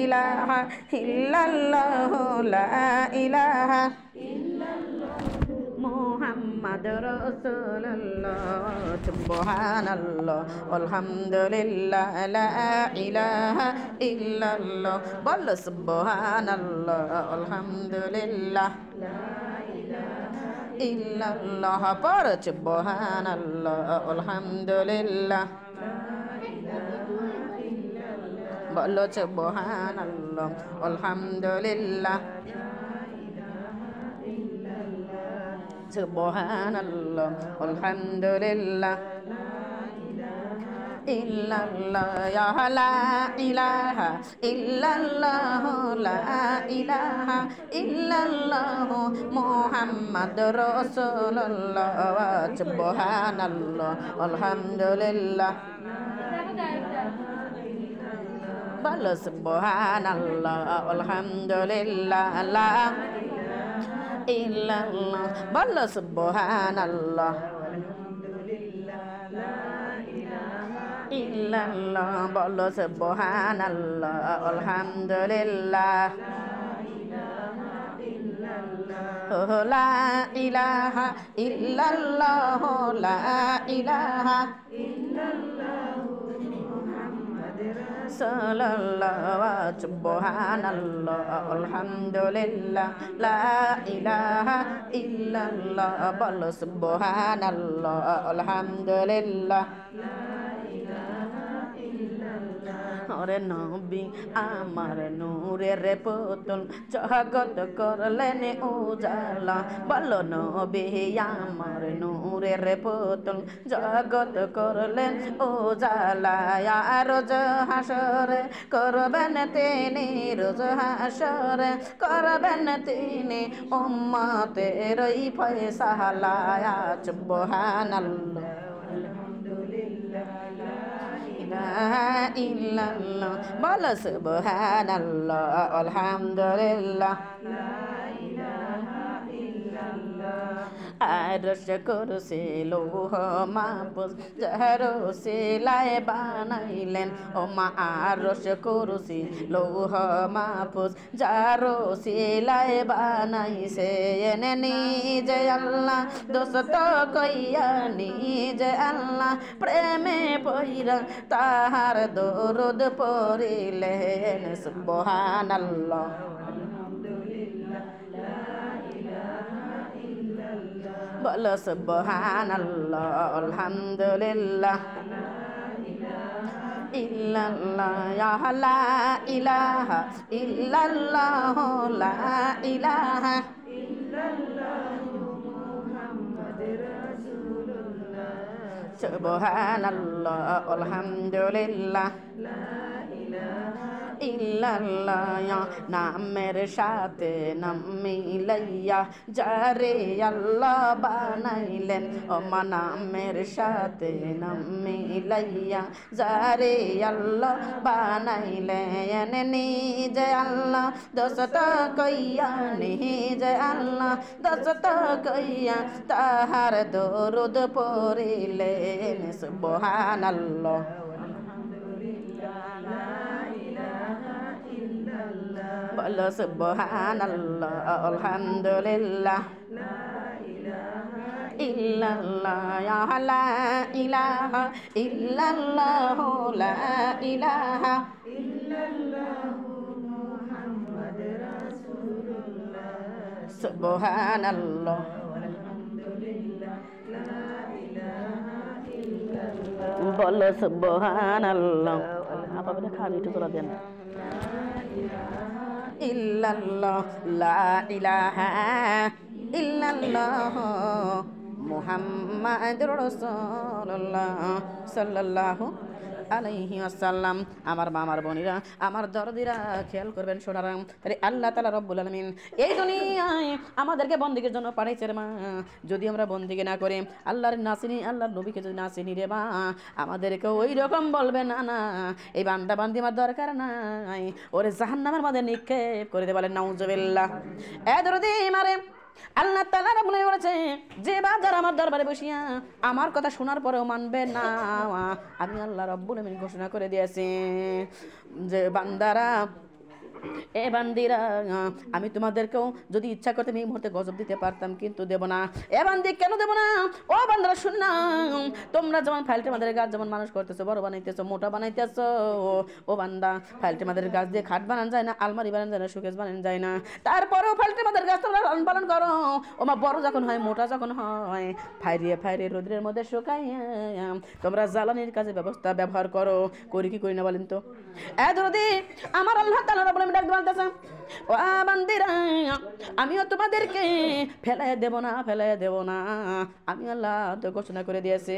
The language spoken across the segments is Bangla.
ইলাহা ইল্লাল্লাহু লা ইলাহা মুহাম্মাদুর রাসূলুল্লাহ সুবহানাল্লাহ আলহামদুলিল্লাহ লা ইলাহা ইল্লাল্লাহ বল সুবহানাল্লাহ আলহামদুলিল্লাহ ইল্লাল্লাহ পর সুবহানাল্লাহ আলহামদুলিল্লাহ বলো সুবহানাল্লাহ আলহামদুলিল্লাহ সুবহানাল্লাহ আলহামদুলিল্লাহ ইল্লাল্লাহ ইয়া লা ইলাহা ইল্লাল্লাহ লা ইলাহা ইল্লাল্লাহ মুহাম্মাদুর রাসূলুল্লাহ সুবহানাল্লাহ আলহামদুলিল্লাহ বলো সুবহানাল্লাহ আলহামদুলিল্লাহ লা ইল্লাল্লাহ বলো সুবহানাল্লাহ ইল্লাল্লাহ বলো সুবহানাল্লাহ আলহামদুলিল্লাহ লা ইলাহা ইল্লাল্লাহ লা ইলাহা সাল্লাল্লাহু সুবহানাল্লাহ আলহামদুলিল্লাহ লা ইলাহা ইল্লাল্লাহ বলো সুবহানাল্লাহ আলহামদুলিল্লাহ ওরে নবী আমার নূরের পুতুল জগৎ করলেন উজালা বলো নবী আমার নূরের পুতুল জগৎ করলেন উজালা রোজ হাসরে করবেন তিনি রোজ হাসরে করবেন তিনি উম্মতের এই ফয়সালা সুবহানাল্লাহ ইল্লাল্লাহ বলো সুবহানাল্লাহ আলহামদুলিল্লাহ আরশ কুরসি লৌহ মাহফুজ যারো সিলায় বানাইলেন ও মা আরশ কুরসি লৌহ মাহফুজ যারো সিলায় বানাইছে এনে নিজে আল্লাহ দোস্ত কইয়া নিজে আল্লাহ প্রেমে পইরা তাহার দরুদ পড়িলেন সুবহানাল্লাহ বলো সুবহানাল্লাহ আলহামদুলিল্লাহ ইল্লাল্লাহ ইয়া লা ইলাহা ইল্লাল্লাহ লা ইলাহা ইল্লাল্লাহ মুহাম্মাদুর রাসূলুল্লাহ সুবহানাল্লাহ আলহামদুলিল্লাহ লা ইলাহা ইল্লাল্লাহ নামের সাথে নাম মিলাইয়া যারে আল্লাহ বানাইলেন ও মা নামের সাথে নাম মিলাইয়া যারে আল্লাহ বানাইলেন নিজে আল্লাহ দোস্ত কইয়া নিজে আল্লাহ দোস্ত কইয়া তাহার দরুদ পড়িলেন সুবহানাল্লাহ বলো সুবহানাল্লাহ আলহামদুলিল্লাহ ইল্লাল্লাহ ইয়া লা ইলাহা ইল্লাল্লাহ লা ইলাহা ইল্লাল্লাহ মুহাম্মাদুর রাসূলুল্লাহ সুবহানাল্লাহ আলহামদুলিল্লাহ লা ইলাহা ইল্লাল্লাহ বলো সুবহানাল্লাহ আপনারা খালি একটু তোলা দেন ইল্লাল্লাহ লা ইলাহা ইল্লাল্লাহ মুহাম্মাদুর রাসূলুল্লাহ সাল্লাল্লাহু আলাইহি ওয়াসাল্লাম আমার মা আমার বোনেরা আমার দরদিরা খেয়াল করবেন সোনারা তাহলে আল্লাহ তাআলা রব্বুল আলামিন এই দুনিয়ায় আমাদেরকে বন্দেগীর জন্য পাঠাইছে রে মা যদি আমরা বন্দেগী না করে আল্লাহর না চিনি আল্লাহর নবীকে যদি না চিনি রে মা আমাদেরকে ওই রকম বলবে না না এই বান্দা বান্দি আমার দরকার নাই ওরে জাহান্নামের মধ্যে নিক্ষেপ করে দে বলেন নাউজুবিল্লাহ এ দরদি মারে আল্লাহ তাআলা রাব্বুল আলামিন বলেছে যে বান্দারা আমার দরবারে বসিয়া আমার কথা শোনার পরেও মানবে না আমি আল্লাহ রাব্বুল আলামিন ঘোষণা করে দিয়েছি যে বান্দারা এ বান্দিরা, আমি তোমাদেরকেও যদি ইচ্ছা করতাম এই মুহূর্তে গজব দিতে পারতাম, কিন্তু দেব না। এ বান্দি, কেন দেব না? ও বান্দারা শুন না, তোমরা যেমন ফাইলটা আমাদের গাছ যেমন মানুষ করতেছো, বড় বানাইতেছো, মোটা বানাইতেছো, ও বান্দা, ফাইলটা আমাদের গাছ দিয়ে খাট বানানো যায় না, আলমারি বানানো যায় না, শোকেস বানানো যায় না, তারপরেও ফাইলটা আমাদের গাছ তোমরা লালন পালন করো। ও মা, বড় যখন হয়, মোটা যখন হয়, ফাইরিয়ে ফাইরিয়ে রোদ্রের মধ্যে শুকাইয়া তোমরা জ্বালানির কাজে ব্যবহার করো। করি কি করি না বলেন তো? এ দরদি, আমার আল্লাহ তাআলা রাব্বুল আলামিন ডাক বলতেছেন, ও বান্দিরা, আমিও তোমাদেরকে ফেলাইয়া দেব না, ফেলাইয়া দেব না। আমি আল্লাহ তো ঘোষণা করে দিয়েছে,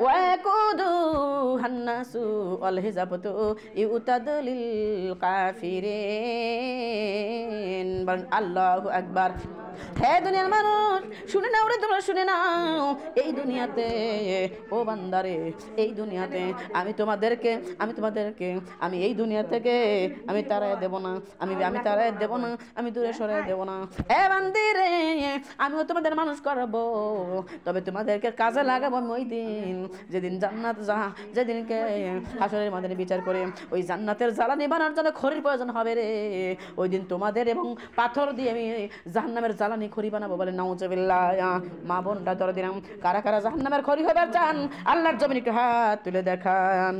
ويقودها الناس والحزب يؤتد للكافرين আল্লাহু আকবার। হে দুনিয়ার মানুষ, শুনে নাও রে, তোমরা শুনে নাও, এই দুনিয়াতে, ও বান্দারে, এই দুনিয়াতে আমি তোমাদেরকে আমি এই দুনিয়া থেকে আমি তাড়ায় দেব না, আমি তাড়ায় দেব না, আমি দূরে সরাই দেব না। এ বান্দিরে, আমিও তোমাদের মানুষ করব, তবে তোমাদেরকে কাজে লাগাবো আমি ওই দিন, যেদিন জান্নাত যেদিনকে হাসরের মাঠে বিচার করে ওই জান্নাতের জ্বালানি বানানোর জন্য খড়ির প্রয়োজন হবে রে, ওই দিন তোমাদের এবং পাথর দিয়ে আমি জাহান্নামের জ্বালানি খড়ি বানাবো। বলে নাউজুবিল্লাহ। মা বোনটা ধরে দিলাম, কারা কারা জাহান্নামের খড়ি হবে চান? আল্লাহর জমিন একটু হাত তুলে দেখান।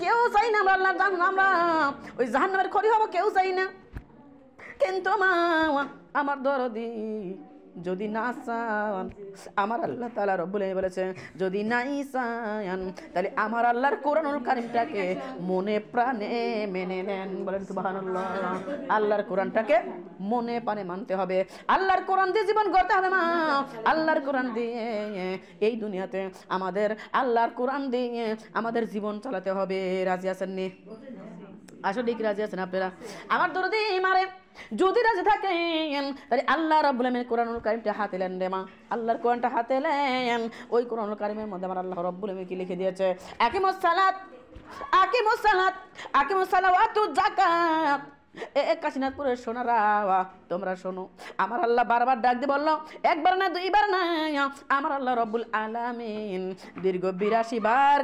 কেউ চাই না আমরা আল্লাহর আমরা ওই জাহান্নামের খড়ি হবো, কেউ চাই না। কিন্তু মা আমার দরদি, যদি না চান, আমার আল্লাহ তাআলা রব্বুল আলামিন বলেছে, যদি নাই চান তাহলে আমার আল্লাহর কোরআনুল কারীমটাকে মনে প্রাণে মেনে নেন। বলেন সুবহানাল্লাহ। আল্লাহর কোরআনটাকে মনে প্রাণে মানতে হবে, আল্লাহর কোরআন দিয়ে জীবন গড়তে হবে মা। আল্লাহর কোরআন দিয়ে এই দুনিয়াতে আমাদের, আল্লাহর কোরআন দিয়ে আমাদের জীবন চালাতে হবে। রাজি আছেন নি? আসলে কি রাজি আছেন আপনারা? আমার দরদি মারে, যদি রাজি থাকেন তাহলে আল্লাহ রাব্বুল আলামিন কোরআনুল কারীমটা হাতে নেন রে মা। আল্লাহর কোরআনটা হাতে নেন। ওই কোরআনুল কারীমের মধ্যে আমার আল্লাহ রাব্বুল আলামিন কি লিখে দিয়েছে? আকিমুস সালাত, আকিমুস সালাত, আকিমুস সালাওয়াতুজ যাকাত। কাশীনাথপুরের সোনারা, তোমরা শোনো, আমার আল্লাহ বারবার ডাক দিয়ে বললো, একবার না দুইবার না, আমার আল্লাহ রব্বুল আলামিন দীর্ঘ 82 বার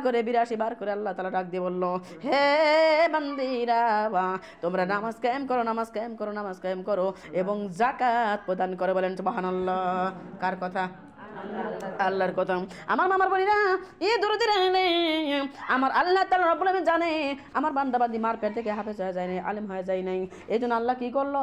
করে আল্লাহ তাআলা ডাক দিয়ে বললো, হে বান্দিরা, তোমরা নামাজ কায়েম করো, নামাজ কায়েম করো, নামাজ কায়েম করো এবং যাকাত প্রদান করো। বলেন সুবহানাল্লাহ। কার কথা? আল্লাহর কথা। আমার মামার বলিরা, এই দরুদের আমার আল্লাহ তাআলা রব্বুল আলামিন জানে আমার বান্দাবান্দি মার পেট থেকে হাফেজ হয়ে যায় নাই, আলেম হয়ে যায় নাই। এই জন্য আল্লাহ কি করলো?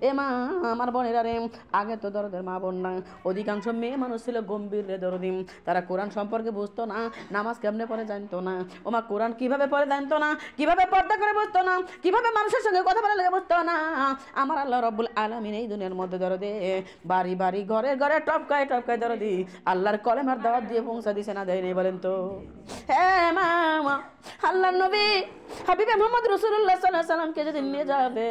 এ মা, আমার বোনেরা রে, আগে তো দরদের মা বোন না, অধিকাংশ মেয়ে মানুষ ছিল গম্ভীর রে দরদিম, তারা কোরআন সম্পর্কে বুঝতো না, নামাজ কেমনে পড়ে জানতো না, ও মা কোরআন কিভাবে পড়ে জানতো না, কিভাবে পর্দা করে বুঝতো না, কিভাবে মানুষের সঙ্গে কথা বলা লাগে বুঝতো না। আমার আল্লাহ রব্বুল আলামিন এই দুনিয়ার মধ্যে দরদে বাড়ি বাড়ি ঘরে ঘরে টপকায় টপকায় দরদি আল্লাহর কলেমার দাওয়াত দিয়ে পৌঁছা দিছে না দেয় নেই? বলেন তো। হ্যাঁ মা, আল্লাহর নবী হাবিবে মুহাম্মদ রাসূলুল্লাহ সাল্লাল্লাহু আলাইহি ওয়াসাল্লামকে যেদিন নিয়ে যাবে,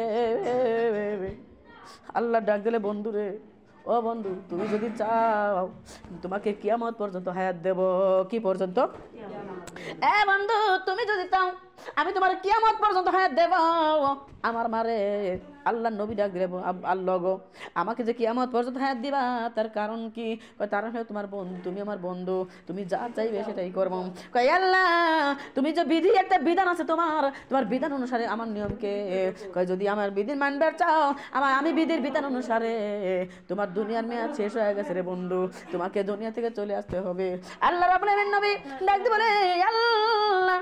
আল্লাহ ডাক দিলে, বন্ধু রে, ও বন্ধু, তুমি যদি চাও তোমাকে কিয়ামত পর্যন্ত হায়াত দেব। কি পর্যন্ত? এ বন্ধু, তুমি যদি চাও আমি তোমার কিয়ামত পর্যন্ত হায়াত দেব। আমার মারে আল্লাহ নবী ডাক দিলে, আল্লাহ গো, আমাকে যে কিয়ামত পর্যন্ত হায়াত দিবা তার কারণ কি? তার হলো তোমার বন্ধু, তুমি আমার বন্ধু, তুমি যা চাইবে সেটাই করবো। কয় আল্লাহ, তুমি যে বিধি, একটা বিধান আছে তোমার বিধান অনুসারে আমার নিয়মকে, কয় যদি আমার বিধি মানবে চাও, আমি বিধির বিধান অনুসারে, তোমার দুনিয়ার মেয়াদ শেষ হয়ে গেছে রে বন্ধু, তোমাকে দুনিয়া থেকে চলে আসতে হবে। আল্লাহ রাব্বুল আলামিন নবী ডাক দিয়ে বলে, আল্লাহ,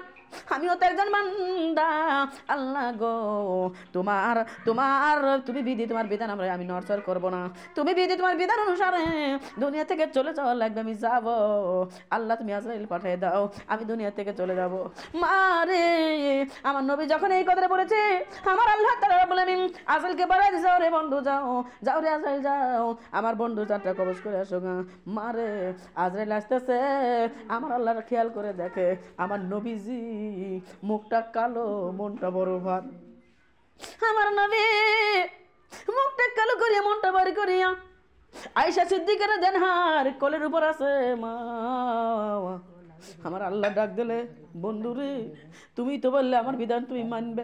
আমিও তো একজন বান্দা, আল্লাহ গো, তুমি বিধি, তোমার বিধান আমি নড়চড় করবো না, তুমি বিধি, তোমার বিধান অনুসারে দুনিয়া থেকে চলে যাওয়া লাগবে, আমি যাব। আল্লাহ তুমি আজরাইল পাঠিয়ে দাও, আমি দুনিয়া থেকে চলে যাব। মারে, আমার নবী যখন এই কথাটা বলেছে, আমার আল্লাহ তাআলা রাব্বুল আলামিন আজরাইলকে বাড়াই দিছে, রে বন্ধু যাও রে আজরাইল যাও, আমার বন্ধু চারটা কবজ করে আসো গা। মারে, আজরাইল আসতেছে, আমার আল্লাহ খেয়াল করে দেখে আমার নবীজি মুখটা কালো, মনটা বড় ভার। আমার নবী মুখটা কালো করিয়া, মনটা বড় করিয়া আয়েশা সিদ্দিকার জানহার কোলের উপর আছে। মা, আমার আল্লাহ ডাক দিলে, বন্ধু রে, তুমি তো বললে আমার বিধান তুমি মানবে,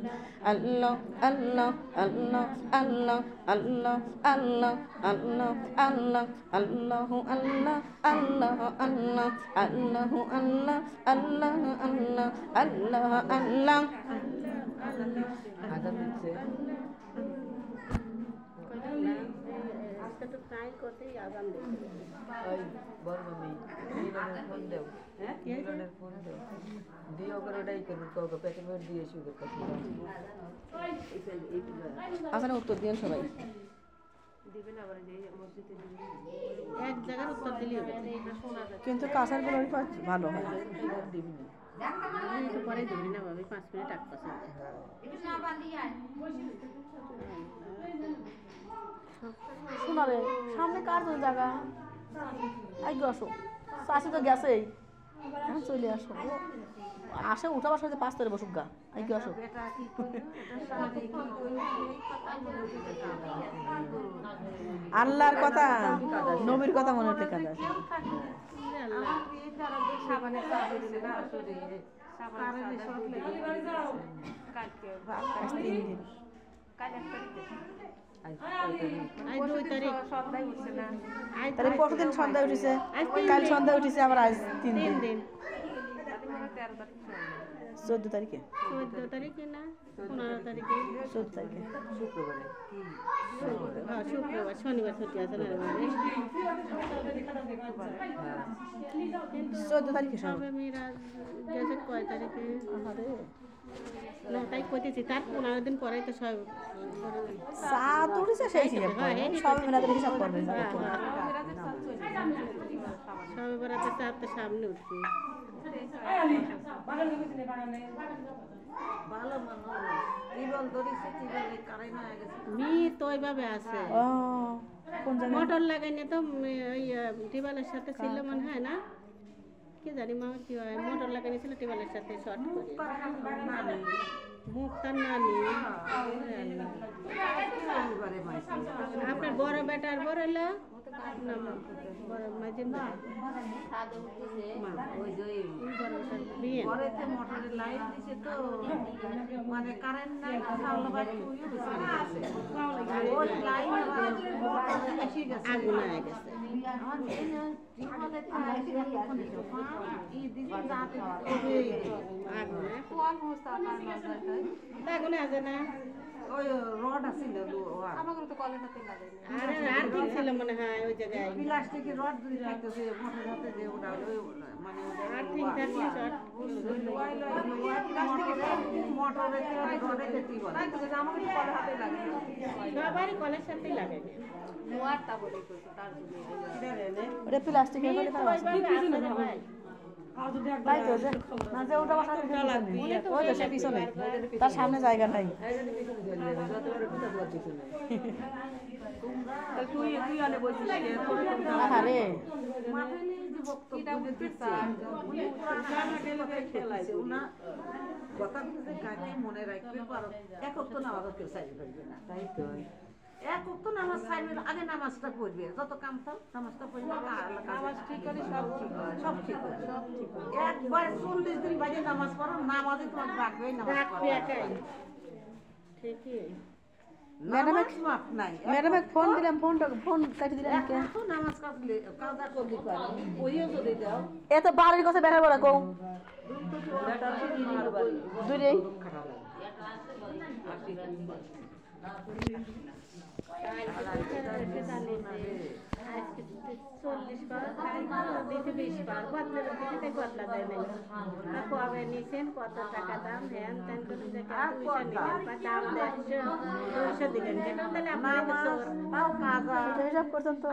আল্লাহ আল্লাহ আল্লাহ আল্লাহ আল্লাহ আল্লাহ আল্লাহ আল্লাহ আল্লাহু আল্লাহ আল্লাহ আল্লাহ আল্লাহু আল্লাহ আল্লাহ আল্লাহ আল্লাহ আল্লাহ আজান দিচ্ছে ওই বড় মামি মিলনের ফোন দেও মিলনের ফোন দেও দিও করে ওটাই করবো কাউকে পেটে মেরে দিয়ে শুরু করতে আসলে উত্তর দিন সবাই এক জায়গার উত্তর দিলে হবে কিন্তু কাঁচার গুলো ভালো হয় দিবি না একটু পরে দিবি না ভাবি 5 মিনিট আগ পাশে শোনা রে সামনে কার তো জায়গা আইগো আসো চাষি তো গেছেই এখন চলে আসো আসে উঠাবার সাথে 5 তারিখ বসুক গা আইগো আসো আল্লাহর কথা নবীর কথা মনে হতে কাঁদা তাহলে কতদিন সন্ধ্যা উঠেছে কাল সন্ধ্যা উঠেছে আবার আজ 3 দিন 14 তারিখে 14 তারিখে না 15 তারিখে 14 তারিখে শুক্রবারে হ্যাঁ শুক্রবার শনিবার ছুটি আছে না 14 তারিখে সবে মিরাজ গেছে কয় তারিখে না তাই কইতেছি তার 15 দিন পরে তো সব সাত উঠেছে সেই সব মিলাতে হিসাব করবেন সবে বরাতে চার তো সামনে উঠছি মি তো ওইভাবে আছে মোটর লাগাইনি তো ওই টিউবওয়েলের সাথে ছিল মনে হয় না কি জানি মা কি হয় মোটর লাগাইনি ছিল টিউবওয়েলের সাথে শর্ট করে মুক্তার নানি আপনার বড় বেটার বড় হলো বড় মাঝে না বিয়ে মানে কারেন্ট নাই আগুন হয়ে গেছে আগুনে আছে না ওই রড আছিল আরে আর ঠিক ছিল মনে হয় ওই জায়গায় প্লাস্টিকের রড যদি থাকতেছে মোটর হাতে যে ওটা মানে আর ঠিক থাকলে শর্ট মোটরে রডে যেতে বলে আমাকে তো কলের হাতে লাগে সবারই কলের সাথেই লাগে ওটা প্লাস্টিকের করে তার তাই তো যে না যে ওটা বাসাতে ওই তো সে পিছনে তার সামনে জায়গা নাই আরে মনে রাখবে পারো একক তো নামাজ কেউ চাইবে পারবে না তাই তো একক তো নামাজ চাইবে আগে নামাজটা পড়বে যত কাম থাক নামাজটা পড়বে নামাজ ঠিক করে সব ঠিক একবার 40 দিন বাজে নামাজ পড়ো নামাজে তোমার রাখবে নামাজ ঠিকই ম্যাডামে ফোন দিলাম ফোন কাটি দিলাম কে নামাজ কাটলে কাজা করলি পারে ওইও যদি দাও এত বাড়ির কথা বেড়া বড় কও দুইটাই কত টাকা দাম হ্যান ত্যান করে দাম 200 দিলেন হিসাব করছেন তো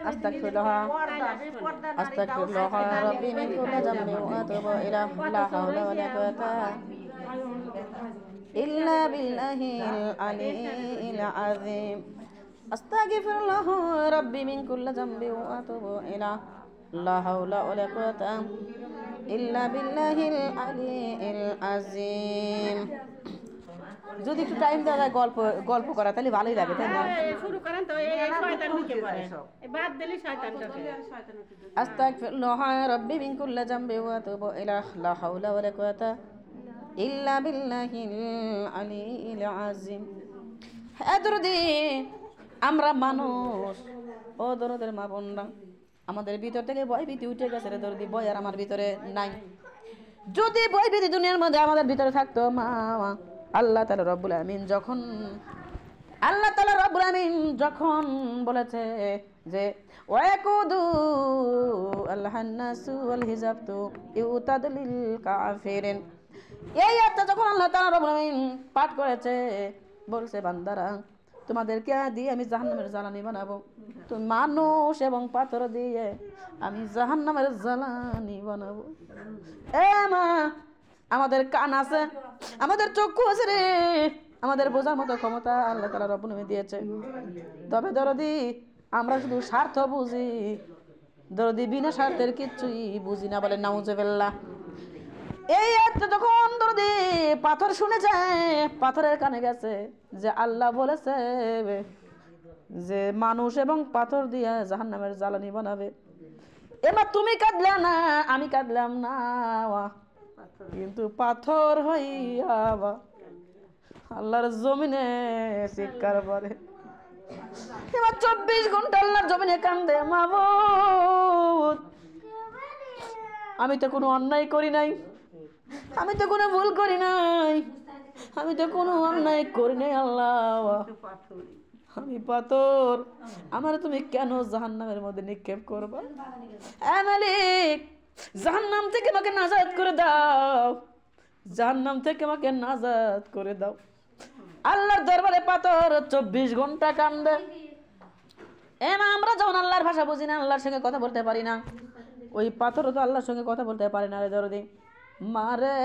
আস্তাগফিরুল্লাহ আস্তাগফিরুল্লাহ রাব্বি মিন কুল্লি যামবি ওয়া আতুবু ইলাইহি লা হাওলা ওয়া লা কুওয়াতা ইল্লা বিল্লাহিল আলিয়্যিল আযীম আস্তাগফিরুল্লাহ রাব্বি মিন কুল্লি যামবি ওয়া আতুবু ইলাইহি লা হাওলা ওয়া লা কুওয়াতা ইল্লা বিল্লাহিল আলিয়্যিল আযীম যদি একটু টাইম দেওয়া যায় গল্প গল্প করা তাহলে ভালোই লাগে, তাই না? শুরু করেন তো এই শয়তান ঢুকে পড়ে, এই বাদ দিলে শয়তান ঢোকে। আস্তাগফিরুল্লাহ রাব্বি মিন কুল্লি যামবি ওয়া আতুবু ইলাইহি লা হাওলা ওয়া লা কুওয়াতা ইল্লা বিল্লাহিল আলিয়্যিল আযীম। দরদি আমরা মানুষ, ও দরদের মা বোনরা, আমাদের ভিতর থেকে ভয় ভীতি উঠে গেছে রে দরদি, ভয় আর আমার ভিতরে নাই। যদি ভয় ভীতি দুনিয়ার মধ্যে আমাদের ভিতরে থাকতো মা, আল্লাহ তাআলা রব্বুল আমিন যখন বলেছে যে ওয়াকুদু আল্লাহান্নাসু ওয়াল হিজাবতু ইউতাদলিল কাফিরিন, এই আয়াতটা যখন আল্লাহ তাআলা রব্বুল আমিন পাঠ করেছে, বলছে বান্দারা তোমাদেরকে দিয়ে আমি জাহান্নামের জ্বালানি বানাবো, তো মানুষ এবং পাথর দিয়ে আমি জাহান্নামের জ্বালানি বানাবো। মা, আমাদের কান আছে, আমাদের চক্ষু আছে রে, আমাদের বোঝার মতো ক্ষমতা আল্লাহ তাআলা রব্বুল আমিন দিয়েছে। তবে দরদি আমরা শুধু স্বার্থ বুঝি, দরদি বিনা স্বার্থের কিচ্ছুই বুঝি না, বলে নাউজুবিল্লাহ। এই একটা যখন দরদি পাথর শুনে যায়, পাথরের কানে গেছে যে আল্লাহ বলেছে যে মানুষ এবং পাথর দিয়ে জাহান্নামের জ্বালানি বানাবে। এবার তুমি কাঁদলে না, আমি কাঁদলাম না, কিন্তু পাথর হইয়া আল্লাহর জমিনে চিৎকার করে। এবার 24 ঘন্টা আল্লাহর জমিনে কান্দে, মাবুদ আমি তো কোনো অন্যায় করি নাই, আমি তো কোনো ভুল করি নাই, আমি তো কোনো অন্যায় করি নাই আল্লাহ, আমি পাথর, আমার তুমি কেন জাহান্নামের মধ্যে নিক্ষেপ করবা? মালিক জাহান্নাম থেকে আমাকে নাজাত করে দাও, জাহান্নাম থেকে আমাকে নাজাত করে দাও। আল্লাহর দরবারে পাথর 24 ঘন্টা কান্দে। আমরা যখন আল্লাহর ভাষা বুঝি না, আল্লাহর সঙ্গে কথা বলতে পারি না, ওই পাথরও তো আল্লাহর সঙ্গে কথা বলতে পারে না রে দরদি। মারে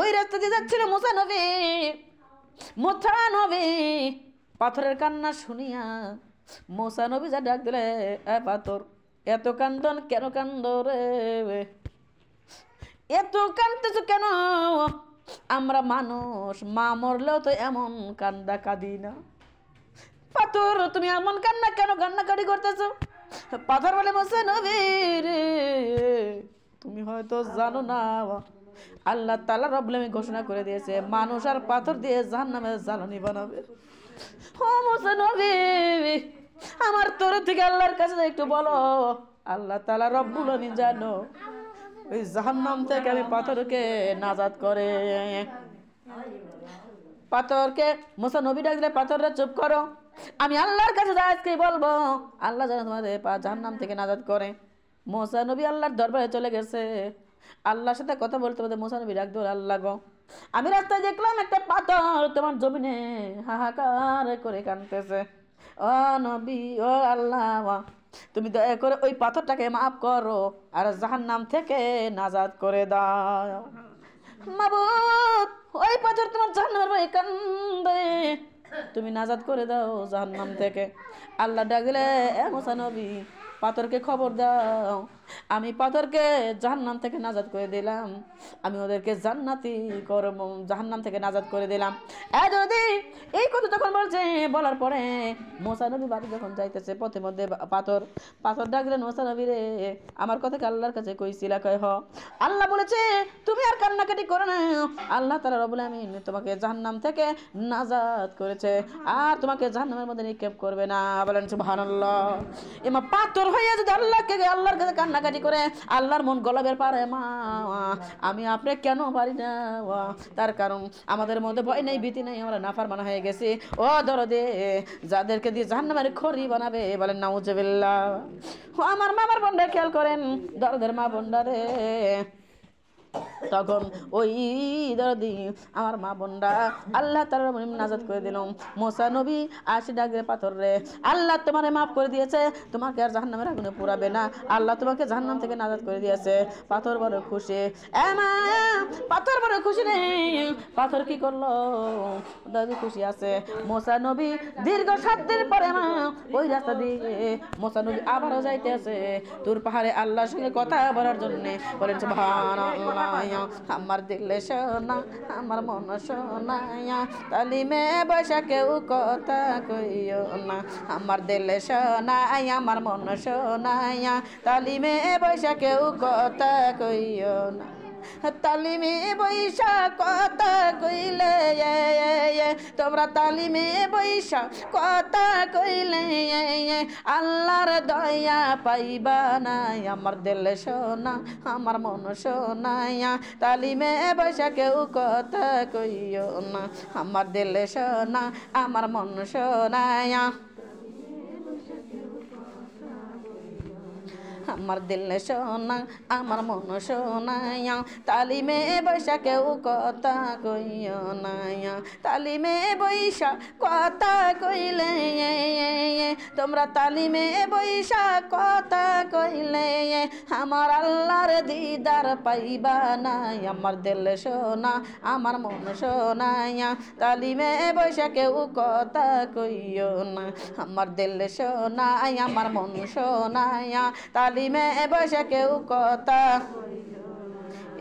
ওই রাস্তা দিয়ে যাচ্ছিল মুসা নবী, পাথরের কান্না শুনিয়া মুসা নবী যা ডাক দিলে, পাথর এত কান্দন কেন কান্দ রে, এত কান্দতেছ কেন? আমরা মানুষ, মা মরলেও তো এমন কান্দা কাঁদি না। পাথর তুমি এমন কান্না কেন কান্নাকাটি করতেছ? পাথর বলে মুসা নবী রে, তুমি হয়তো জানো না, আল্লাহ তাআলা রব্বুল আমিন ঘোষণা করে দিয়েছে মানুষ আর পাথর দিয়ে জাহান্নামের জ্বালানি বানাবে। ও মুসা নবী, আমার তরফ থেকে আল্লাহর কাছে একটু বলো, আল্লাহ তাআলা রব্বুল আমিন জানো ওই জাহান্নাম থেকে আমি পাথরকে নাজাত করে। পাথরকে মুসা নবী ডাক দিলে, পাথররা চুপ করো, আমি আল্লাহর কাছে আজকে বলবো আল্লাহ যেন তোমাদের জাহান্নাম থেকে নাজাত করে। মুসা নবী আল্লাহর দরবারে চলে গেছে, আল্লাহর সাথে কথা বলতে বলতে মুসা নবী ডাক দিল, আল্লাহ গো আমি রাস্তায় দেখলাম একটা পাথর তোমার জমিনে হাহাকার করে কাঁদতেছে, ও নবী ও আল্লাহ তুমি দয়া করে ওই পাথরটাকে মাফ করো আর জাহান্নাম থেকে নাজাত করে দাও। মাবুদ ওই পাথর তোমার জাহান্নামের ভয়ে কান্দে, তুমি নাজাত করে দাও জাহান্নাম থেকে। আল্লাহ ডাক দিলে, এ মুসা নবী পাথরকে খবর দাও, আমি পাথরকে জাহান্নাম থেকে নাজাত করে দিলাম, আমি ওদেরকে জান্নাতি করব, জাহান্নাম থেকে নাজাত করে দিলাম। যদি এই কথা যখন বলছে, বলার পরে মুসা নবী বাড়ি যখন যাইতেছে পথের মধ্যে পাথর ডাকলেন, মুসা নবী রে আমার কথা আল্লাহর কাছে কইছিলা? কয় হ। আল্লাহ বলেছে তুমি আর কান্নাকাটি করো না, আল্লাহ তাআলা রব্বুল আমিন তোমাকে জাহান্নাম থেকে নাজাত করেছে আর তোমাকে জাহান্নামের মধ্যে নিক্ষেপ করবে না। বলেন সুবহানাল্লাহ। এমা পাথর হয়ে যদি আল্লাহর কাছে কান্নাকাটি করে, আল্লাহর মন গলাবের পারে, মা আমি আপনি কেন পারি না? তার কারণ আমাদের মধ্যে ভয় নেই, ভীতি নেই, আমরা নাফরমান হয়ে গেছি। ও দরদে যাদেরকে দিয়ে জাহান্নামের খড়ি বানাবে, বলেন নাউজুবিল্লাহ। আমার মামার বোনরা খেয়াল করেন, দরদের মা বোনরা রে, তখন ওই দরদি আমার মা বোনরা আল্লাহ তাআলা নাজাত করে দিল। মুসা নবী আসি ডাকে, পাথর রে আল্লাহ তোমারে মাফ করে দিয়েছে, তোমাকে আর জাহান্নামের আগুনে পোড়াবে না, আল্লাহ তোমাকে জাহান্নাম থেকে নাজাত করে দিয়েছে। পাথর বড় খুশি, মা পাথর বড় খুশি নেই। পাথর কি করলো? দাদু খুশি আছে। মুসা নবী দীর্ঘ 7 দিন পরে মা ওই রাস্তা দিয়ে মুসা নবী আবারও যাইতে আছে তুর পাহাড়ে আল্লাহর সঙ্গে কথা বলার জন্য। বলেন সুবহানাল্লাহ। আমার দিলে সোনা আমার মন সোনা তালিমে বসা কেউ কথা কইও না আমার দিলে সোনা আমার মন সোনা তালিমে বসা কেউ কথা কইও না তালিমে বৈশা কথা কইলে তোমরা তালিমে বৈশা কথা কইলে আল্লাহর দয়া পাইবা না আমার দিল সোনা আমার মন সোনা তালিমে বৈশা কেউ কথা কইও না আমার দিল সোনা আমার মন সোনা আমার দিল সোনা আমার মন সোনা তালিমে বৈশা কেউ কথা কইও না তালিমে বৈশা কথা কইলে তোমরা তালিমে বৈশা কথা কইলে আমার আল্লাহর দিদার পাইবা না আমার দিল সোনা আমার মন সোনা তালিমে বৈশা কেউ কথা কইও না আমার দিল সোনা আমার মন সোনা তালিমে বসে কেউ কথা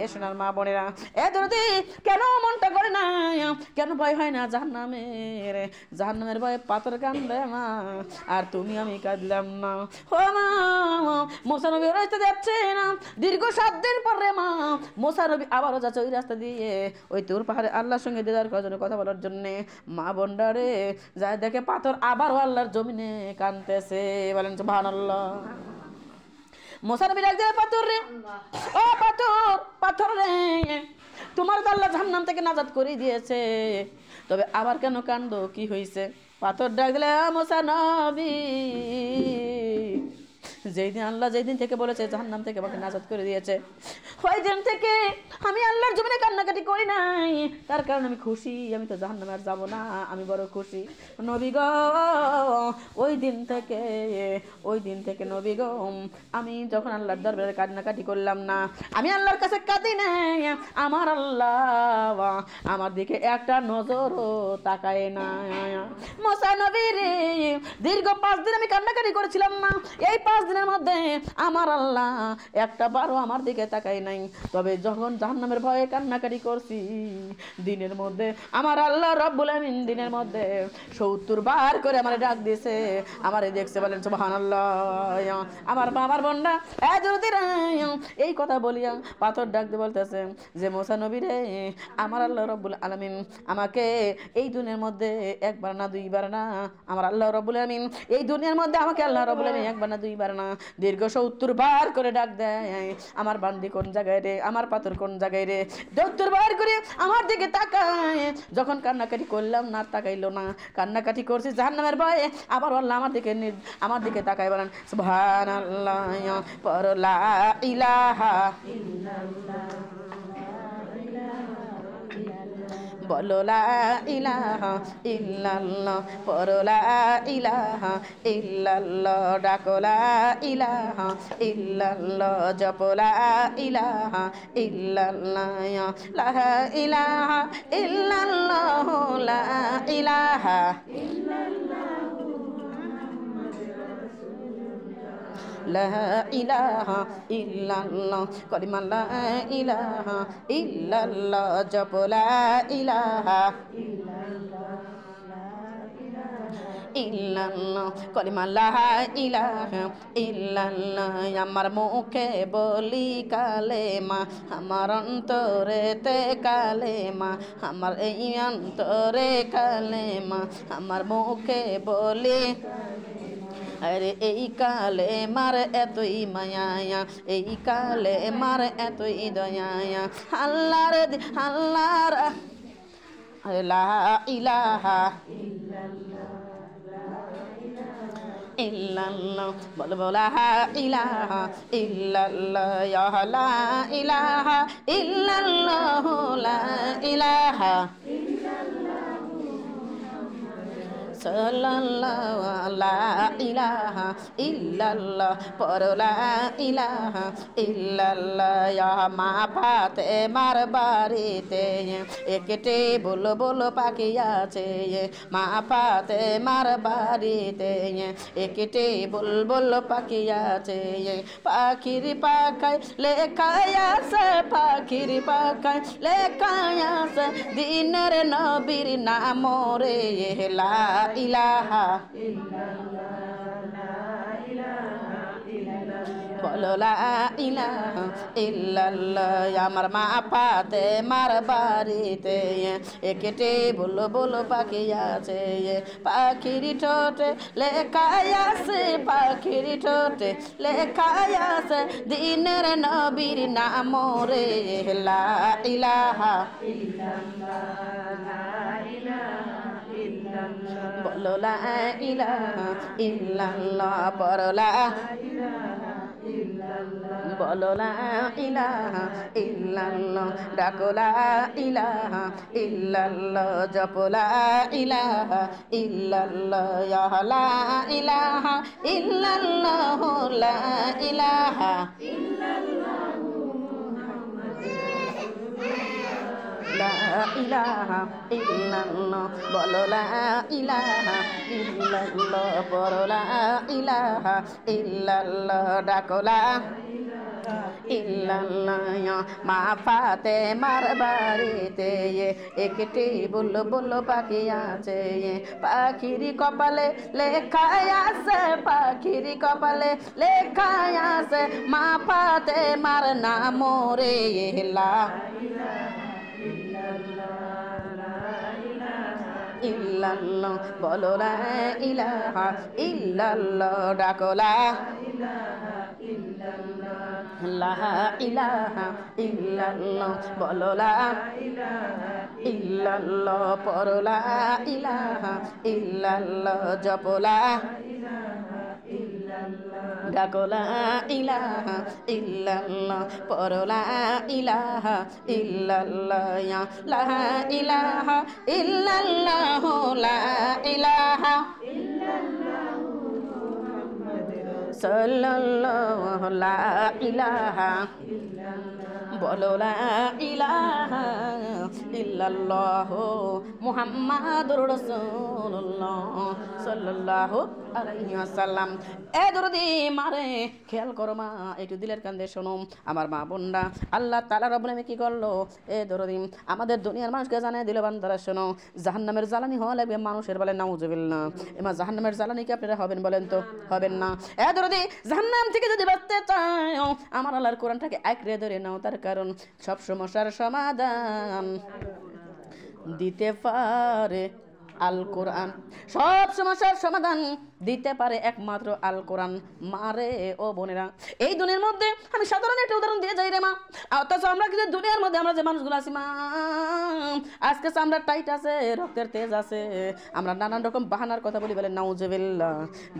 এ সোনার মা বোনেরা এ দরদি কেন মনটা করে না কেন ভয় হয় না জাহান্নামের ভয়ে পাথর কান্দে মা আর তুমি আমি কাঁদলাম না ও মা মুসা নবী রাস্তা যাচ্ছে না দীর্ঘ 7 দিন পরে মা মুসা নবী আবারও যাচ্ছে ওই রাস্তা দিয়ে ওই তুর পাহাড়ে আল্লাহর সঙ্গে দিদার করার জন্য কথা বলার জন্য মা বোনডারে যায় দেখে পাথর আবারও আল্লাহর জমিনে কাঁদতেছে বলেন সুবহানাল্লাহ মুসা নবী ডাক দেয় পাথর রে ও পাথর রে তোমার তো আল্লাহ জাহান্নাম থেকে নাজাত করে দিয়েছে তবে আবার কেন কান্দো কি হয়েছে পাথর ডাক দিলে মুসা নবী যেদিন আল্লাহ যেদিন থেকে বলেছে জাহান্নাম থেকে আমাকে নাজাত করে দিয়েছে ওই দিন থেকে আমি আল্লাহর জমিনে কান্নাকাটি করি নাই তার কারণ আমি খুশি আমি তো জাহান্নামে আর যাবো না আমি বড় খুশি নবী গো ওই দিন থেকে নবী গো আমি যখন আল্লাহর দরবারে কান্নাকাটি করলাম না আমি আল্লাহর কাছে কাঁদি নাই আমার আল্লাহ আমার দিকে একটা নজরও তাকায় না মুসা নবী রে দীর্ঘ 5 দিন আমি কান্নাকাটি করেছিলাম না এই 5 দিনের মধ্যে আমার আল্লাহ একটা বারও আমার দিকে তাকাই নাই তবে যখন জাহান্নামের ভয়ে কান্নাকাটি করছি দিনের মধ্যে আমার আল্লাহ রব্বুল আমিন দিনের মধ্যে 70 বার করে আমারে ডাক দিয়েছে আমারে দেখছে বলেন সুবহানাল্লাহ আমার বাবার বোনরা এই কথা বলিয়া পাথর ডাক দিয়ে বলতেছে যে মুসা নবী রে আমার আল্লাহ রব্বুল আলামিন আমাকে এই দুনিয়ার মধ্যে একবার না দুইবার না আমার আল্লাহ রব্বুল আলামিন এই দুনিয়ার মধ্যে আমাকে আল্লাহ রব্বুল আলামিন একবার না দুইবার না দীর্ঘ 70 বার করে ডাক দেয় আমার বান্দি কোন জায়গায় রে আমার পাথর কোন জায়গায় রে 70 বার করে আমার দিকে তাকায় যখন কান্নাকাটি করলাম না তাকাইলো না কান্নাকাটি করছি জাহান্নামের ভয়ে আবার আল্লাহ আমার দিকে তাকায় বলেন সুবহানাল্লাহ পর লা ইলাহা ইল্লাল্লাহ বলো লা ইলাহা ইল্লাল্লাহ পর লা ইলাহা ইল্লাল্লাহ ডাকো লা ইলাহা ইল্লাল্লাহ জপ লা ইলাহা ইল্লাল্লাহ লা ইলাহা ইল্লাল্লাহ লা ইলাহা লা ইলাহা ইল্লাল্লাহ কলিমা লা ইলাহা ইল্লাল্লাহ জপ লা ইলাহা ইল্লাল্লাহ কলিমা লা ইলাহা ইল্লাল্লাহ আমার মুখে বলি কালেমা আমার অন্তরেতে কালেমা আমার এই অন্তরে কালেমা আমার মুখে বলি আরে এই কালে মার এতই মায়া এই কালে মার এতই দয়া আল্লাহর লা ইলাহা ইল্লাল্লাহ বলবো লা ইলাহা ইল্লাল্লাহ ইয়া লা ইলাহা ইল্লাল্লাহ লা ইলাহা সাল্লাল্লাহু লা ইলাহা ইল্লাল্লাহ পড়ো লা ইলাহা ইল্লাল্লাহ ইয়া মা ফাতেমার বাড়িতে একটি বুলবুল পাখি আছে মা ফাতেমার বাড়িতে একটি বুলবুল পাখি আছে পাখির পাখায় লেখায় আছে পাখির পাখায় লেখায় আছে দিনের নবীর নাম রে লা ইলাহা বলো লা ইলাহা ইল্লাল্লাহ আমার মা ফাতেমার বাড়িতে একটি বুলবুল পাখি আছে পাখির ঠোঁটে লেখায় আছে পাখির ঠোঁটে লেখায় আছে দিনের নবীর নাম রে লা ইলাহা বলো লা ইলাহা ইল্লাল্লাহ পড়ো লা বলো লা ইলাহা ইল্লাল্লাহ ডাকো লা ইলাহা ইল্লাল্লাহ জপো লা ইলাহা ইল্লাল্লাহ ইয়া লা ইলাহা ইল্লাল্লাহ লা ইলাহা লা ইলাহা ইল্লাল্লাহ বলো লা ইলাহা ইল্লাল্লাহ পড়ো লা ইলাহা ইল্লাল্লাহ ডাকো লা ইল্লাল্লাহ মা ফাতেমার বাড়িতে একটি বুলবুল পাখি আছে পাখির কপালে লেখায় আছে পাখির কপালে লেখায় আছে মা ফাতেমার নাম রে লা ইল্লাল্লাহ বলো লা ইলাহা ইল্লাল্লাহ ডাকো লা ইলাহা ইল্লাল্লাহ বলো লা ইল্লাল্লাহ পড়ো লা ইলাহা ইল্লাল্লাহ জপো লা ডাকো লা ইলাহা ইল্লাল্লাহ পড়ো লা ইলাহা ইল্লাল্লাহ ইয়া লা ইলাহা ইল্লাল্লাহ লা ইলাহা সাল্লাল্লাহু লা ইলাহা বলো লা ইলাহা ইল্লাল্লাহ মুহাম্মাদুর রাসূলুল্লাহ সাল্লাল্লাহু আলাইহি ওয়াসাল্লাম। এ দরদি মারে খেয়াল করো মা, একটু দিলের কান্দে শোনো আমার মা বোনরা। আল্লাহ তাআলা রব্বুল আলামিন কি করলো? এ দরদি আমাদের দুনিয়ার মানুষকে জানায় দিল, বান্দারা শোনো, জাহান্নামের জ্বালানি হওয়া লাগবে মানুষের, বলে নাউজুবিল্লাহ। এমা জাহান্নামের জ্বালানি কি আপনারা হবেন বলেন তো? হবেন না। এ দরদি জাহান্নাম থেকে যদি বাঁচতে চাও আমার আল্লাহর কোরআনটাকে আঁকড়ে ধরে নাও, তার কারণ সব সমস্যার সমাধান দিতে পারে আল কোরআন। সব সমস্যার সমাধান দিতে পারে একমাত্র আল কোরআন। মারে ও বোনেরা, এই দুনিয়ার মধ্যে আমি সাধারণ একটা উদাহরণ দিয়ে যাই রে মা, অথচ আমরা কিন্তু দুনিয়ার মধ্যে আমরা যে মানুষগুলো আছি মা, আজকে আমরা টাইট আছে, রক্তের তেজ আছে, আমরা নানান রকম বাহানার কথা বলি, বলে নাউজুবিল্লাহ।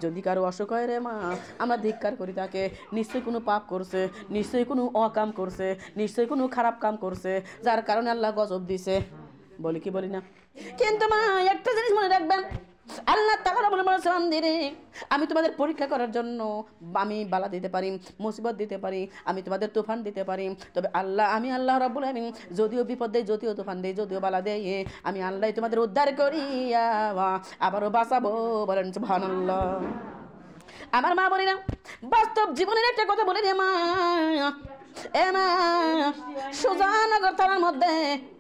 যদি কারো অসুখ হয় রে মা, আমরা ধিক্কার করি তাকে, নিশ্চয়ই কোনো পাপ করছে, নিশ্চয়ই কোনো অকাম করছে, নিশ্চয়ই কোনো খারাপ কাম করছে, যার কারণে আল্লাহ গজব দিছে, বলি কি বলি না? কিন্তু মা একটা জিনিস মনে রাখবেন, আল্লাহ তাআলা বলেছেন দিরে আমি তোমাদের পরীক্ষা করার জন্য আমি বালা দিতে পারি, মুসিবত দিতে পারি, আমি তোমাদের তুফান দিতে পারি। তবে আমি আল্লাহ রাব্বুল আলামিন যদিও বিপদ দেই, যদিও তুফান দেই, যদিও বালা দেই, আমি আল্লাহ তোমাদের উদ্ধার করি আবারও বাঁচাবো, বলেন সুবহানাল্লাহ। আমার মা বলি না, বাস্তব জীবনের একটা কথা বলি রে মা। এ মা, সুজানগর থানার মধ্যে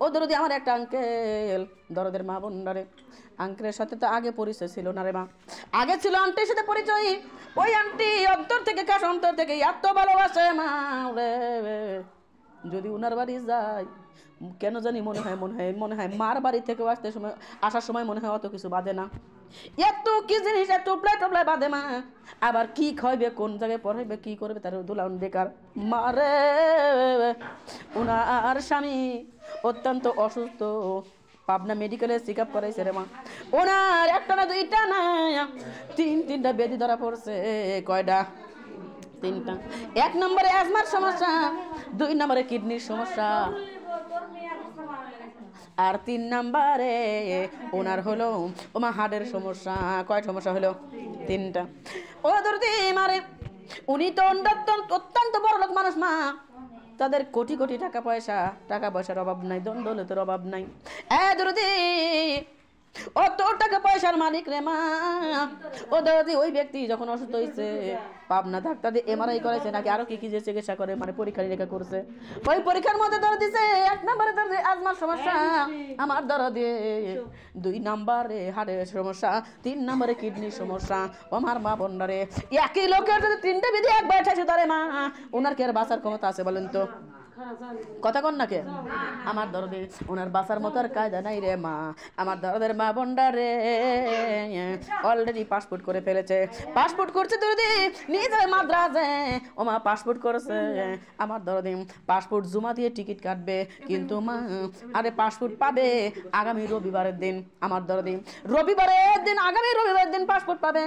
ওদের আমার একটা আঙ্কেল, দরদের মা বোনরে, আঙ্কেলের সাথে তো আগে পরিচয় ছিল না রে মা, আগে ছিল আন্টির সাথে পরিচয়। ওই আন্টি অন্তর থেকে কাশ অন্তর থেকে এত ভালোবাসে মা রে, যদি উনার বাড়ি যায় কেন জানি মনে হয় মার বাড়ি থেকে আসার সময় মনে হয় অত কিছু বাঁধে না, এত কি জিনিস টোপলায় টোপলায় বাঁধে মা। আবার কি খাইবে, কোন জায়গায় পড়াইবে, কি করবে, তার দুলাউন বেকার। মারে উনার স্বামী অত্যন্ত অসুস্থ, পাবনা মেডিকেলে চেক আপ করাইছে রে মা। ওনার একটা না দুইটা না তিনটা ব্যাধি ধরা পড়ছে। কয়টা? তিনটা। 1 নম্বরে অ্যাজমার সমস্যা, 2 নম্বরে কিডনির সমস্যা, আর 3 নাম্বারে ওনার হলো ওমা হার্টের সমস্যা। কয় সমস্যা হলো? 3টা। ও দরদি মারে উনি তো অত্যন্ত বড় লোক মানুষ মা, তাদের কোটি কোটি টাকা পয়সার অভাব নাই, দণ্ডলতের অভাব নাই। দরদি অত টাকা পয়সার মালিক রে মা। ও দাদি ওই ব্যক্তি যখন অসুস্থ হয়েছে পাবনা ডাক্তার দিয়ে MRI করেছে নাকি আরো কি কি যে চিকিৎসা করে মানে পরীক্ষা নিরীক্ষা করছে, ওই পরীক্ষার মধ্যে ধরে দিছে 1 নম্বরে ধরে আজমার সমস্যা আমার ধরা দিয়ে, 2 নম্বরে হার্টের সমস্যা, 3 নম্বরে কিডনির সমস্যা। আমার মা বন্ডারে একই লোকের যদি 3টে বিধি একবার ঠাসে ধরে মা, ওনার কি আর বাঁচার ক্ষমতা আছে বলেন তো? কথা কন নাকি? আমার দরদে ওনার বাসার মতো আর কায়দা নাই রে মা। আমার দরদের মা বন্ডারে অলরেডি পাসপোর্ট করে ফেলেছে, পাসপোর্ট করছে দরদি নিজে মাদ্রাজে। ও মা পাসপোর্ট করেছে, আমার দরদি পাসপোর্ট জমা দিয়ে টিকিট কাটবে, কিন্তু মা আরে পাসপোর্ট পাবে আগামী রবিবারের দিন। আমার দরদি আগামী রবিবারের দিন পাসপোর্ট পাবে।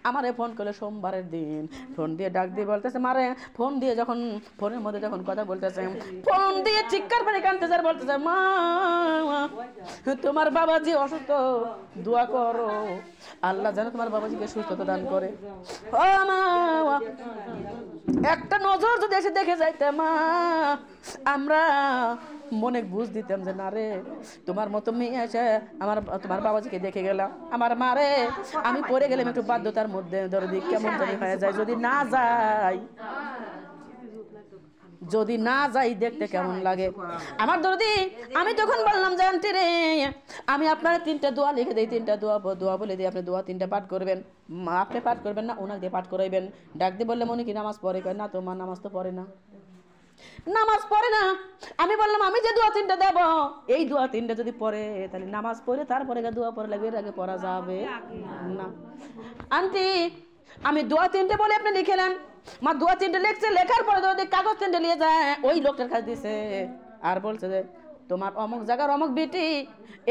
আমারে ফোন করলে সোমবারের দিন ফোন দিয়ে ডাক দিয়ে বলতেছে মারে, ফোন দিয়ে যখন ফোনের মধ্যে যখন কথা বলতেছে ফোন দিয়ে চিৎকার করে কাঁদতেছে আর বলতেছে মা তোমার বাবাজি অসুস্থ, দোয়া করো আল্লাহ যেন তোমার বাবাজিকে সুস্থতা দান করে। ও মা একটা নজর যদি এসে দেখে যাইতে মা, আমরা মনে বুঝ দিতাম যে না রে তোমার মতো মেয়ে এসে তোমার বাবাজিকে দেখে গেলাম। আমার মারে আমি পড়ে গেলাম একটু বাধ্যতার মধ্যে, দরদি কেমন জানি হয়ে যায় যদি না যাই দেখতে কেমন লাগে। আমার দরদি আমি তখন বললাম যে আন্টি রে আমি আপনার 3টা দোয়া লিখে দিই, 3টা দোয়া বলে দিই, আপনি দোয়া 3টা পাঠ করবেন। আপনি পাঠ করবেন না, ওনাকে দিয়ে পাঠ করাইবেন। ডাক দিয়ে বললে মনে কি নামাজ পড়ে? না তো মা নামাজ তো পড়ে না, নামাজ পড়ে না। আমি বললাম আমি যে দোয়া 3টা দেব, এই দোয়া 3টা যদি পড়ে তাহলে নামাজ পড়ে তারপরে দোয়া পড়া লাগবে, এর আগে পড়া যাবে না। আন্টি আমি দোয়া 3টে বলে আপনি লিখে নেন। মা দোয়া 3টে লিখছে, লেখার পরে কাগজ 3টে নিয়ে যায় ওই লোকটার কাছে দিছে, আর বলছে যে তোমার অমুক জায়গার অমুক বেটি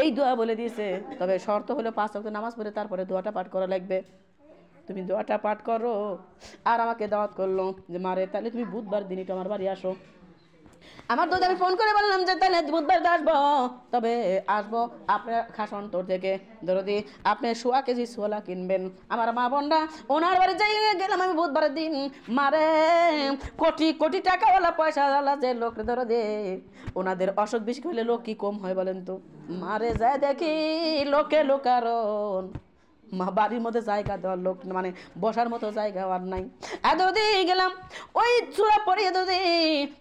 এই দোয়া বলে দিয়েছে, তবে শর্ত হলো 5 ওয়াক্ত নামাজ পড়ে তারপরে দোয়াটা পাঠ করা লাগবে। তুমি দোয়াটা পাঠ করো। আর আমাকে দাওয়াত করলো যে মারে তাহলে তুমি বুধবার দিনই তো আমার বাড়ি আসো। আমার তো আমি ফোন করে বললাম যে তাহলে বুধবার আসবো, তবে আসবো আপনার খাস অন্তর থেকে। দরদি আপনি 1.5 কেজি ছোলা কিনবেন। আমার মা বোনরা ওনার বাড়ি যাই গেলাম আমি বুধবারের দিন। মারে কোটি কোটি টাকাওয়ালা পয়সাওয়ালা যে লোক দরদি, ওনাদের অসুখ বিসুখ হলে লোক কি কম হয় বলেন তো? মারে যায় দেখি লোকে লোকারণ, বাড়ির মধ্যে জায়গা দেওয়ার লোক মানে বসার মতো জায়গা আর নাই। দরদি গেলাম ওই চূড়া পড়িয়ে দরদি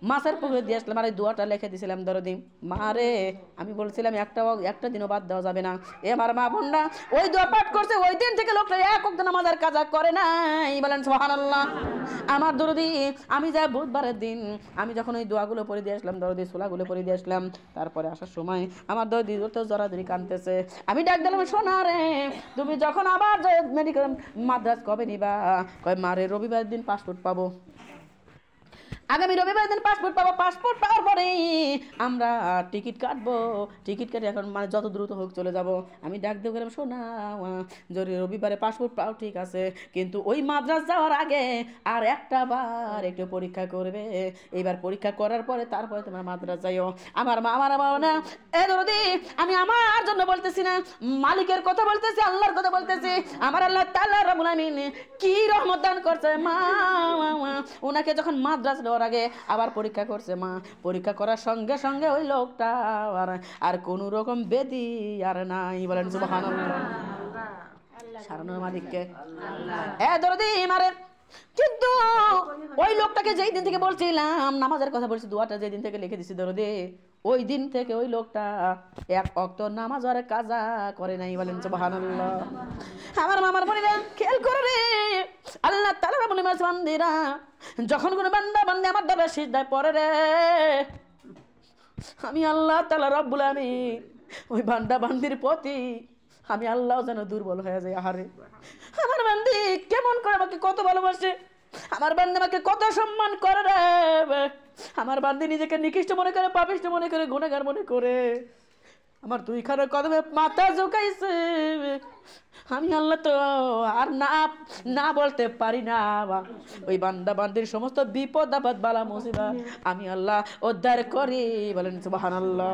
মাছের পুকুরে দিয়ে আসলাম, আর এই দোয়াটা লিখে দিয়েছিলাম। দরদি মারে আমি বলছিলাম একটা দিনও বাদ দেওয়া যাবে না। আমার মা বোনরা ওই দোয়া পাঠ করছে, ওই দিন থেকে লোকটা এক ওয়াক্ত নামাজের কাজা করে নাই, বলেন সুবহানাল্লাহ। আমার দরদি আমি যাই বুধবারের দিন আমি যখন ওই দোয়াগুলো পড়ে দিয়ে আসলাম, দরদি ছোলাগুলো পড়ে দিয়ে আসলাম, তারপরে আসার সময় আমার দরদি তো জড়াজড়ি কাঁদতেছে। আমি ডাক দিলাম সোনা রে তুমি যখন আবার মেডিকেল মাদ্রাজ কবে নিবা? কয় মারে রবিবার দিন পাসপোর্ট পাবো, আগামী রবিবার দিন পাসপোর্ট পাবো, পাসপোর্ট পাওয়ার পরে আমরা টিকিট কাটবো, টিকিট কাটে এখন মানে যত দ্রুত হোক চলে যাব। আমি ডাক দিয়ে গেলাম শোনা যদি রবিবারে পাসপোর্ট পাও ঠিক আছে, কিন্তু ওই মাদ্রাজ যাওয়ার আগে আর একটা বার একটু পরীক্ষা করবে, এইবার পরীক্ষা করার পরে তারপরে তোমার মাদ্রাজ যাইও। আমার মা না এ দরদি আমি আমার জন্য বলতেছি না, মালিকের কথা বলতেছি, আল্লাহর কথা বলতেছি। আমার আল্লাহ তাআলা রব্বুল আমিন কি রহমত দান করছে মা, ওনাকে যখন মাদ্রাজ আগে আবার পরীক্ষা করছে মা, পরীক্ষা করার সঙ্গে সঙ্গে ওই লোকটা আর কোন রকম বেদি আর নাই, বলেন সুবহানাল্লাহ। সারানোর মালিককে দরদি মারে। কিন্তু ওই লোকটাকে যেই দিন থেকে বলছিলাম নামাজের কথা বলছি, দোয়াটা যেই দিন থেকে লিখে দিছি দরদি, ওই দিন থেকে ওই লোকটা 1 ওয়াক্ত নামাজ আর কাজা করে নাই, বলেন সুবহানাল্লাহ। আমার মামার বোনেরা খেয়াল করে রে, আল্লাহ তাআলা রাব্বুল বান্দিরা যখন কোনো বান্দা আমার দরবারে সিজদায় পড়ে রে, আমি আল্লাহ তাআলা রব্বুল আমিন ওই বান্দির প্রতি আমি আল্লাহ যেন দুর্বল হয়ে যায়। আহারে আমার বান্দি কেমন করে আমাকে কত ভালোবাসে, আমার বান্দি আমাকে কত সম্মান করে রে, আমার বান্দি নিজেকে নিকৃষ্ট মনে করে, পাপিষ্ঠ মনে করে, গুনাহগার মনে করে আমার 2 খানা কদমে মাথা ঝুঁকাইছে। আমি আল্লাহ তো আর না বলতে পারি না। ওই বান্দির সমস্ত বিপদ আপদ বালা মুসিবত আমি আল্লাহ উদ্ধার করি, বলেন সুবহানাল্লাহ।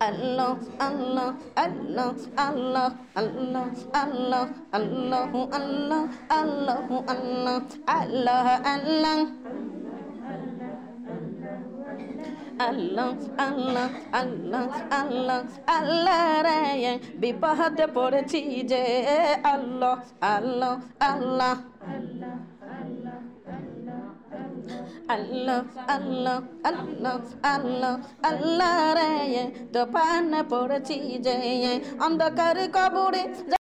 আল্লাহ আল্লাহ আল্লাহ আল্লাহ আল্লাহ আল্লাহ আল্লাহ আল্লাহ আল্লাহ আল্লাহ আল্লাহ আল্লাহ আল্লাহ আল্লাহ আল্লাহ আল্লাহ আল্লাহ রে বিপদে পড়েছি যে আল্লাহ আল্লাহ আল্লাহ আল্লাহ আল্লাহ আল্লাহ আল্লাহ আল্লাহ রে তো পান পড়েছি যে অন্ধকার কবরে